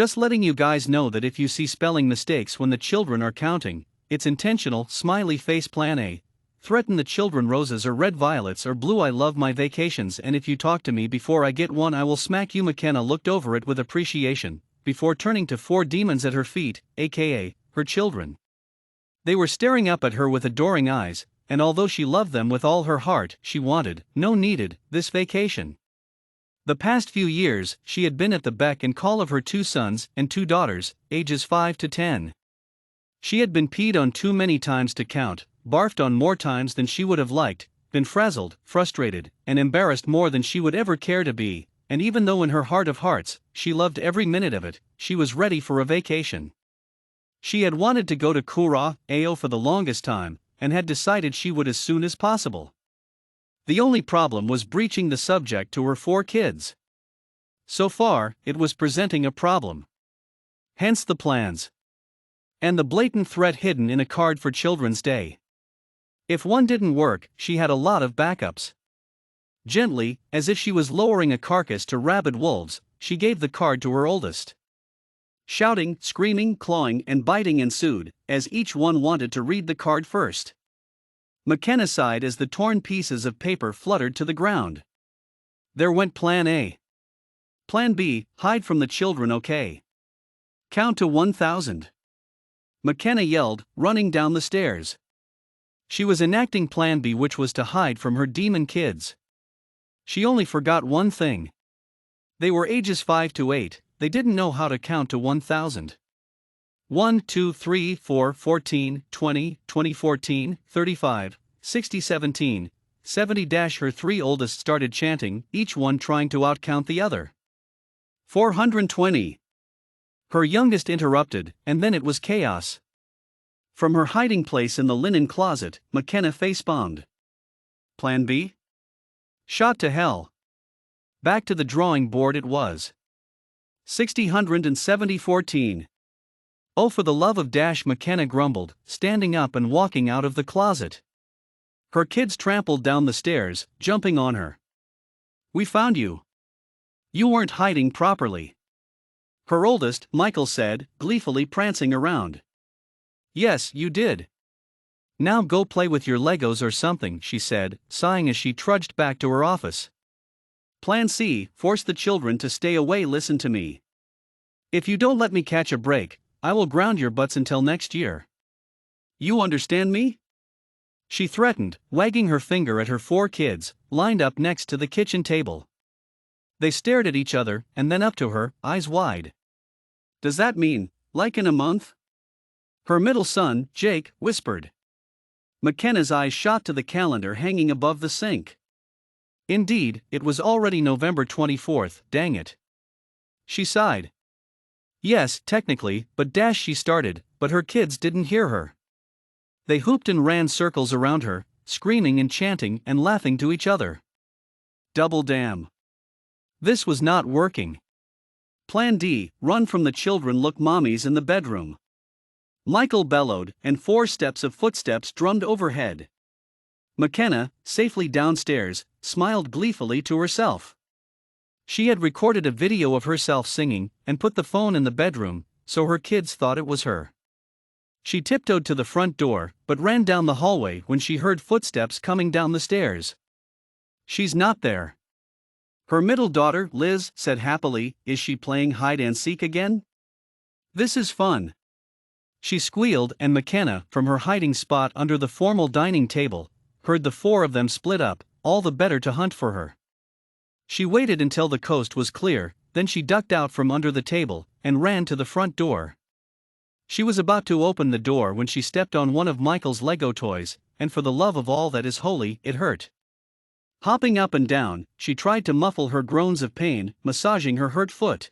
Just letting you guys know that if you see spelling mistakes when the children are counting, it's intentional. Smiley face. Plan A. Threaten the children roses or red violets or blue. I love my vacations, and if you talk to me before I get one I will smack you. McKenna looked over it with appreciation, before turning to 4 demons at her feet, aka, her children. They were staring up at her with adoring eyes, and although she loved them with all her heart, she wanted, no needed, this vacation. The past few years, she had been at the beck and call of her 2 sons and 2 daughters, ages 5 to 10. She had been peed on too many times to count, barfed on more times than she would have liked, been frazzled, frustrated, and embarrassed more than she would ever care to be, and even though in her heart of hearts, she loved every minute of it, she was ready for a vacation. She had wanted to go to Curacao for the longest time, and had decided she would as soon as possible. The only problem was breaching the subject to her 4 kids. So far, it was presenting a problem. Hence the plans. And the blatant threat hidden in a card for Children's Day. If one didn't work, she had a lot of backups. Gently, as if she was lowering a carcass to rabid wolves, she gave the card to her oldest. Shouting, screaming, clawing, and biting ensued, as each one wanted to read the card first. McKenna sighed as the torn pieces of paper fluttered to the ground. There went Plan A. Plan B, hide from the children. Okay. Count to 1,000. McKenna yelled, running down the stairs. She was enacting Plan B, which was to hide from her demon kids. She only forgot one thing. They were ages 5 to 8, they didn't know how to count to 1,000. 1, 2, 3, 4, 14, 20, 20, 14, 35, 60, 17, 70. Her 3 oldest started chanting, each one trying to outcount the other. 420. Her youngest interrupted, and then it was chaos. From her hiding place in the linen closet, McKenna facepalmed. Plan B? Shot to hell. Back to the drawing board it was. 60, 14. Oh, for the love of dash, McKenna grumbled, standing up and walking out of the closet. Her kids trampled down the stairs, jumping on her. We found you. You weren't hiding properly. Her oldest, Michael, said, gleefully prancing around. Yes, you did. Now go play with your Legos or something, she said, sighing as she trudged back to her office. Plan C, force the children to stay away. Listen to me. If you don't let me catch a break, I will ground your butts until next year. You understand me? She threatened, wagging her finger at her 4 kids, lined up next to the kitchen table. They stared at each other, and then up to her, eyes wide. Does that mean, like in a month? Her middle son, Jake, whispered. McKenna's eyes shot to the calendar hanging above the sink. Indeed, it was already November 24th, dang it. She sighed. Yes, technically, but she started, but her kids didn't hear her. They hooped and ran circles around her, screaming and chanting and laughing to each other. Double damn. This was not working. Plan D, run from the children. Look, mommy's in the bedroom. Michael bellowed, and 4 steps of footsteps drummed overhead. McKenna, safely downstairs, smiled gleefully to herself. She had recorded a video of herself singing, and put the phone in the bedroom, so her kids thought it was her. She tiptoed to the front door, but ran down the hallway when she heard footsteps coming down the stairs. She's not there. Her middle daughter, Liz, said happily, is she playing hide and seek again? This is fun. She squealed, and McKenna, from her hiding spot under the formal dining table, heard the 4 of them split up, all the better to hunt for her. She waited until the coast was clear, then she ducked out from under the table, and ran to the front door. She was about to open the door when she stepped on one of Michael's Lego toys, and for the love of all that is holy, it hurt. Hopping up and down, she tried to muffle her groans of pain, massaging her hurt foot.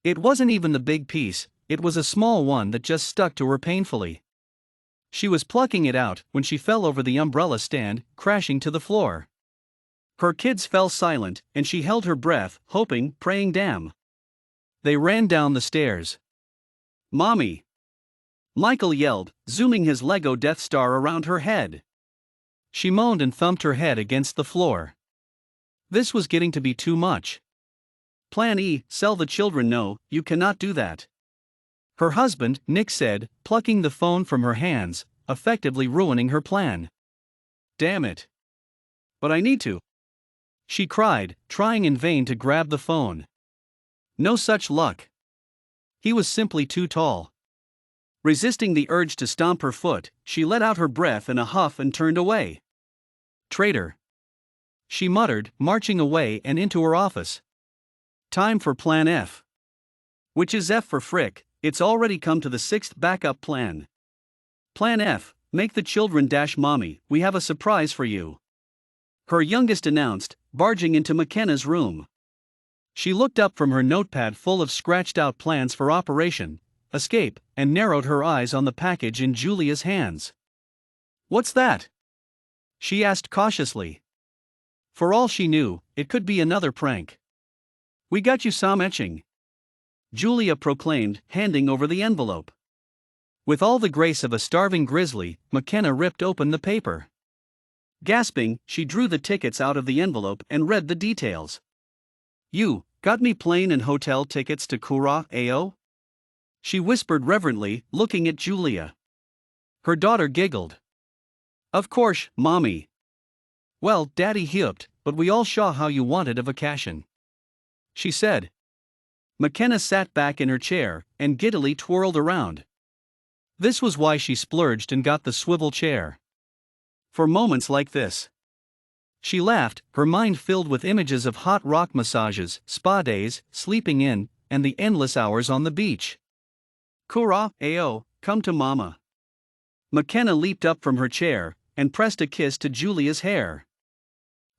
It wasn't even the big piece, it was a small one that just stuck to her painfully. She was plucking it out when she fell over the umbrella stand, crashing to the floor. Her kids fell silent, and she held her breath, hoping, praying, damn. They ran down the stairs. Mommy! Michael yelled, zooming his Lego Death Star around her head. She moaned and thumped her head against the floor. This was getting to be too much. Plan E, sell the children. No, you cannot do that. Her husband, Nick, said, plucking the phone from her hands, effectively ruining her plan. Damn it. But I need to. She cried, trying in vain to grab the phone. No such luck. He was simply too tall. Resisting the urge to stomp her foot, she let out her breath in a huff and turned away. Traitor. She muttered, marching away and into her office. Time for Plan F. Which is F for frick. It's already come to the sixth backup plan. Plan F, make the children dash mommy, we have a surprise for you. Her youngest announced, barging into McKenna's room. She looked up from her notepad full of scratched out plans for Operation Escape and narrowed her eyes on the package in Julia's hands. What's that? She asked cautiously. For all she knew, it could be another prank. We got you some etching, Julia proclaimed, handing over the envelope. With all the grace of a starving grizzly, McKenna ripped open the paper. Gasping, she drew the tickets out of the envelope and read the details. You got me plane and hotel tickets to Curacao? She whispered reverently, looking at Julia. Her daughter giggled. Of course, mommy. Well, daddy hipped, but we all saw how you wanted a vacation, she said. McKenna sat back in her chair and giddily twirled around. This was why she splurged and got the swivel chair. For moments like this. She laughed, her mind filled with images of hot rock massages, spa days, sleeping in, and the endless hours on the beach. Curacao, come to mama. McKenna leaped up from her chair and pressed a kiss to Julia's hair.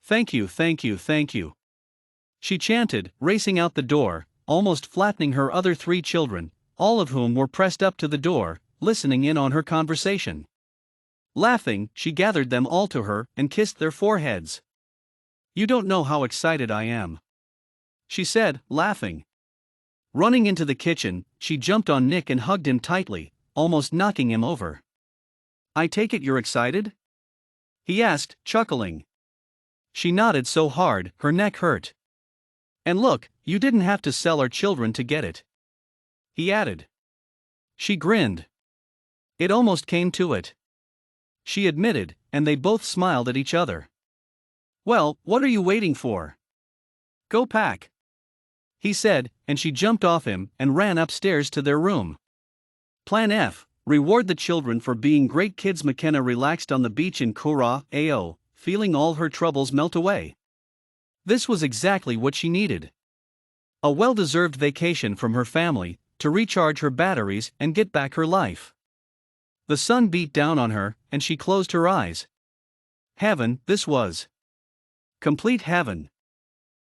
Thank you, thank you, thank you, she chanted, racing out the door, almost flattening her other 3 children, all of whom were pressed up to the door, listening in on her conversation. Laughing, she gathered them all to her and kissed their foreheads. You don't know how excited I am, she said, laughing. Running into the kitchen, she jumped on Nick and hugged him tightly, almost knocking him over. I take it you're excited? He asked, chuckling. She nodded so hard, her neck hurt. And look, you didn't have to sell our children to get it, he added. She grinned. It almost came to it, she admitted, and they both smiled at each other. Well, what are you waiting for? Go pack, he said, and she jumped off him and ran upstairs to their room. Plan F, reward the children for being great kids. McKenna relaxed on the beach in Curacao, feeling all her troubles melt away. This was exactly what she needed. A well-deserved vacation from her family, to recharge her batteries and get back her life. The sun beat down on her, and she closed her eyes. Heaven, this was. Complete heaven.